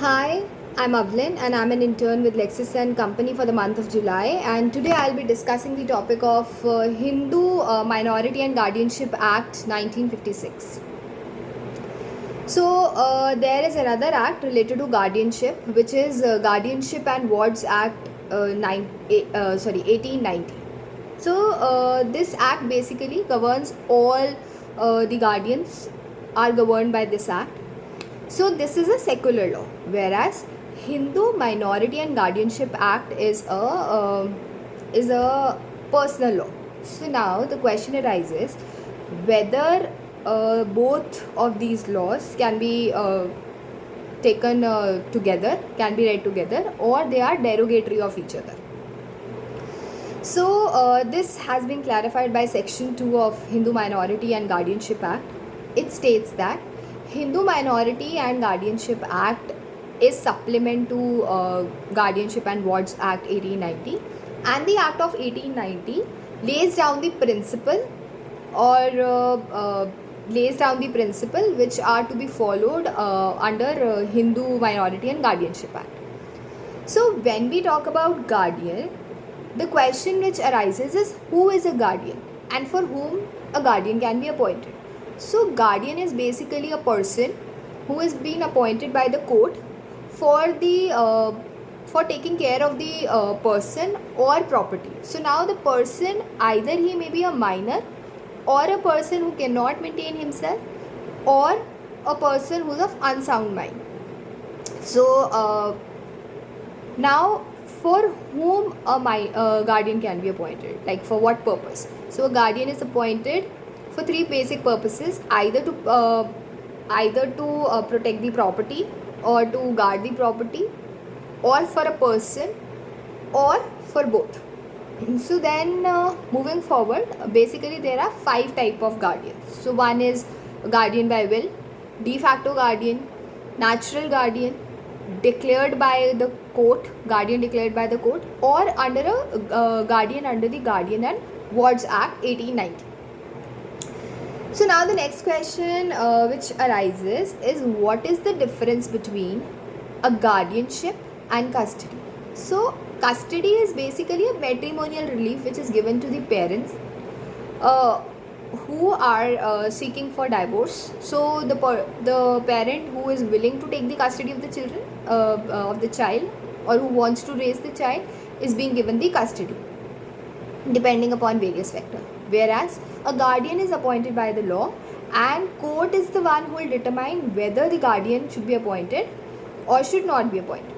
Hi, I'm Avlin and I'm an intern with Lexis and Company for the month of July. And today I'll be discussing the topic of Hindu Minority and Guardianship Act 1956. There is another act related to guardianship, which is Guardianship and Wards Act 1890. This act basically governs all the guardians are governed by this act. So this is a secular law, whereas Hindu Minority and Guardianship Act is a personal law. So now the question arises whether both of these laws can be taken together, can be read together, or they are derogatory of each other. This has been clarified by Section 2 of Hindu Minority and Guardianship Act. It states that Hindu Minority and Guardianship Act is supplement to Guardianship and Wards Act 1890, and the Act of 1890 lays down the principle which are to be followed under Hindu Minority and Guardianship Act. So when we talk about guardian, the question which arises is who is a guardian and for whom a guardian can be appointed. So guardian is basically a person who has been appointed by the court for taking care of the person or property. So now the person, either he may be a minor or a person who cannot maintain himself or a person who's of unsound mind. Now for whom a guardian can be appointed, like for what purpose? So a guardian is appointed for three basic purposes: either to protect the property, or to guard the property, or for a person, or for both. So then moving forward, basically there are 5 type of guardians. So one is guardian by will, de facto guardian, natural guardian, declared by the court, guardian declared by the court, or under a guardian under the Guardian and Wards Act 1890. So now the next question which arises is, what is the difference between a guardianship and custody? So custody is basically a matrimonial relief which is given to the parents who are seeking for divorce. So the parent who is willing to take the custody of the children of the child, or who wants to raise the child, is being given the custody depending upon various factors, whereas a guardian is appointed by the law, and court is the one who will determine whether the guardian should be appointed or should not be appointed.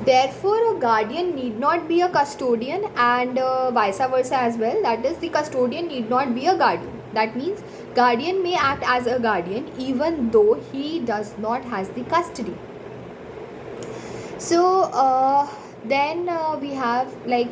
Therefore, a guardian need not be a custodian, and vice versa as well. That is, the custodian need not be a guardian. That means guardian may act as a guardian even though he does not has the custody. So then we have, like,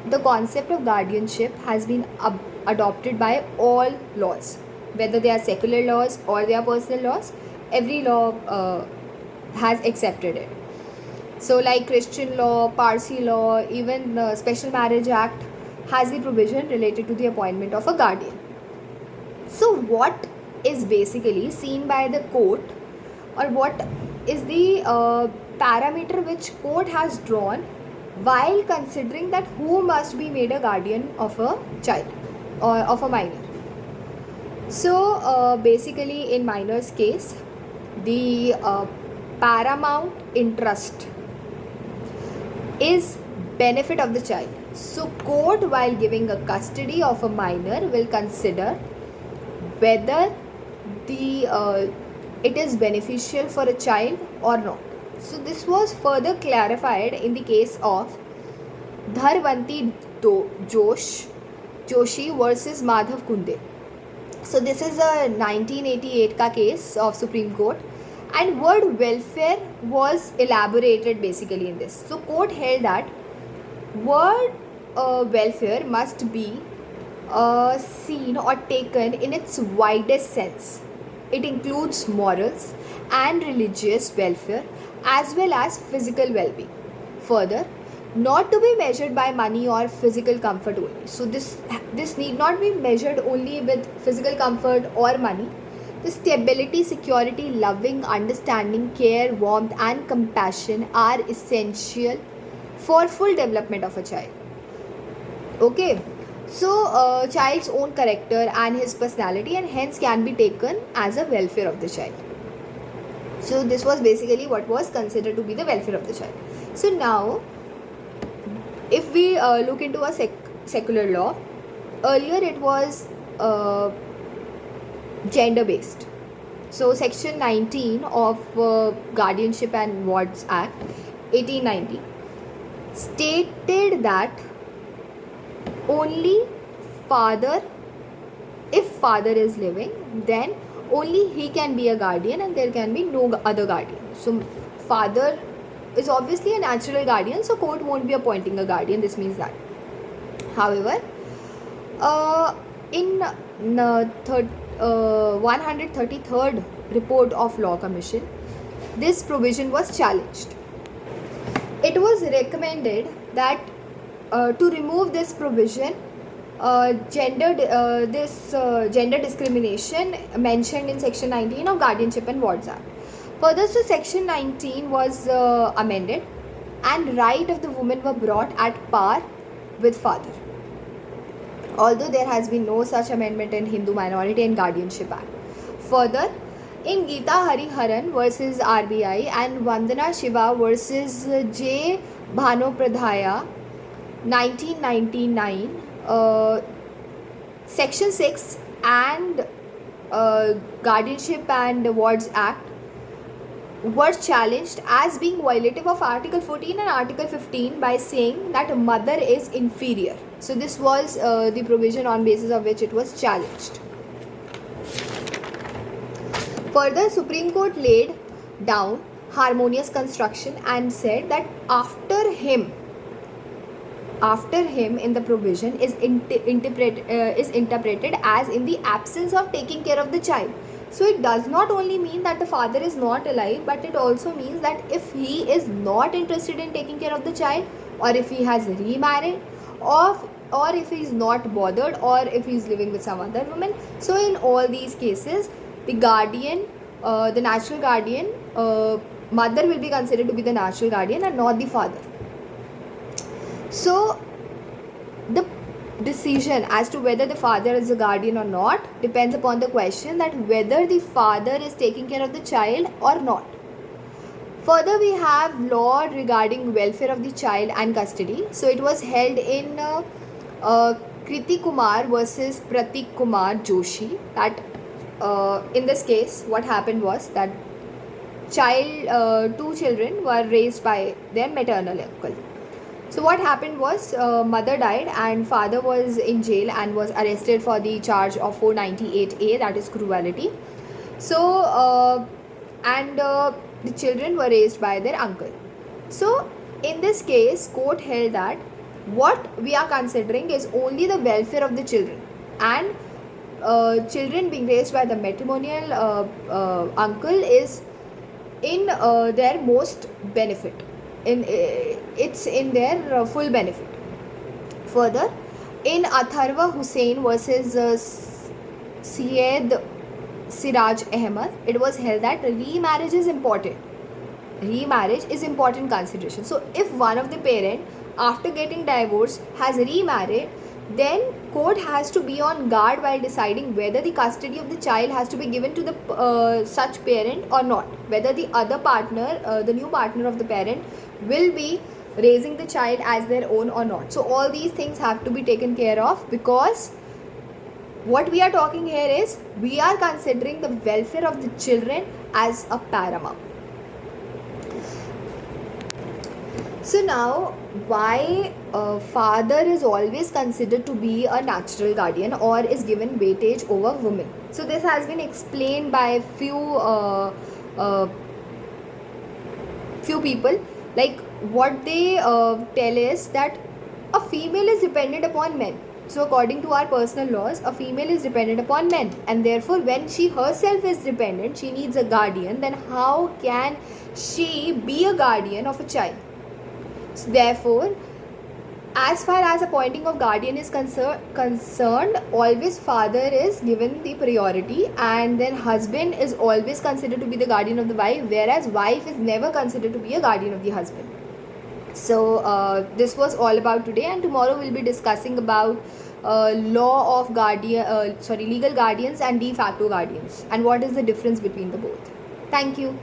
the concept of guardianship has been adopted by all laws, whether they are secular laws or they are personal laws. Every law has accepted it. So like Christian law, Parsi law, even the Special Marriage Act has the provision related to the appointment of a guardian. So what is basically seen by the court, or what is the parameter which court has drawn while considering that who must be made a guardian of a child or of a minor? So basically in minor's case, the paramount interest is benefit of the child. So court, while giving a custody of a minor, will consider whether it is beneficial for a child or not. So this was further clarified in the case of Dharvanti Joshi versus Madhav Kunde. So this is a 1988 ka case of Supreme Court, and word welfare was elaborated basically in this. So court held that word welfare must be seen or taken in its widest sense. It includes morals and religious welfare as well as physical well-being. Further, not to be measured by money or physical comfort only. So this need not be measured only with physical comfort or money. The stability, security, loving, understanding, care, warmth, and compassion are essential for full development of a child. Okay, so child's own character and his personality, and hence can be taken as a welfare of the child. So this was basically what was considered to be the welfare of the child. So now, if we look into a secular law, earlier it was gender based. So section 19 of Guardianship and Wards Act 1890 stated that only father, if father is living, then only he can be a guardian and there can be no other guardian. So father is obviously a natural guardian, so court won't be appointing a guardian. This means that. However, in 133rd report of Law Commission, this provision was challenged. It was recommended that to remove this provision, gender discrimination mentioned in section 19 of Guardianship and Wards Act. Further, so section 19 was amended and right of the woman were brought at par with father. Although there has been no such amendment in Hindu Minority and Guardianship Act. Further, in Geeta Hariharan versus RBI and Vandana Shiva versus J. Bhanopradhyaya 1999, Section 6 and Guardianship and Wards Act were challenged as being violative of Article 14 and Article 15 by saying that a mother is inferior. So this was the provision on basis of which it was challenged. Further, Supreme Court laid down harmonious construction and said that after him in the provision is interpreted as in the absence of taking care of the child. So it does not only mean that the father is not alive, but it also means that if he is not interested in taking care of the child, or if he has remarried, or if he is not bothered, or if he is living with some other woman. So in all these cases, the guardian, the natural guardian, mother will be considered to be the natural guardian and not the father. So the decision as to whether the father is a guardian or not depends upon the question that whether the father is taking care of the child or not. Further, we have law regarding welfare of the child and custody. So it was held in Kriti Kumar versus Pratik Kumar Joshi, that in this case what happened was that two children were raised by their maternal uncle. So what happened was mother died and father was in jail and was arrested for the charge of 498A, that is cruelty. So the children were raised by their uncle. So in this case, court held that what we are considering is only the welfare of the children, and children being raised by the matrimonial uncle is in their most benefit. It's in their full benefit. Further, in Atharva Hussain versus Syed Siraj Ahmed, it was held that remarriage is important. Remarriage is important consideration. So if one of the parent after getting divorced has remarried, then court has to be on guard while deciding whether the custody of the child has to be given to the such parent or not, whether the other partner, the new partner of the parent, will be raising the child as their own or not. So all these things have to be taken care of, because what we are talking here is we are considering the welfare of the children as a paramount. So now, why father is always considered to be a natural guardian or is given weightage over women? So this has been explained by few people. Like what they tell is that a female is dependent upon men. So according to our personal laws, a female is dependent upon men, and therefore when she herself is dependent, she needs a guardian. Then how can she be a guardian of a child? So therefore, As far as appointing of guardian is concerned, always father is given the priority, and then husband is always considered to be the guardian of the wife, whereas wife is never considered to be a guardian of the husband. So this was all about today, and tomorrow we'll be discussing about law of legal guardians and de facto guardians, and what is the difference between the both. Thank you.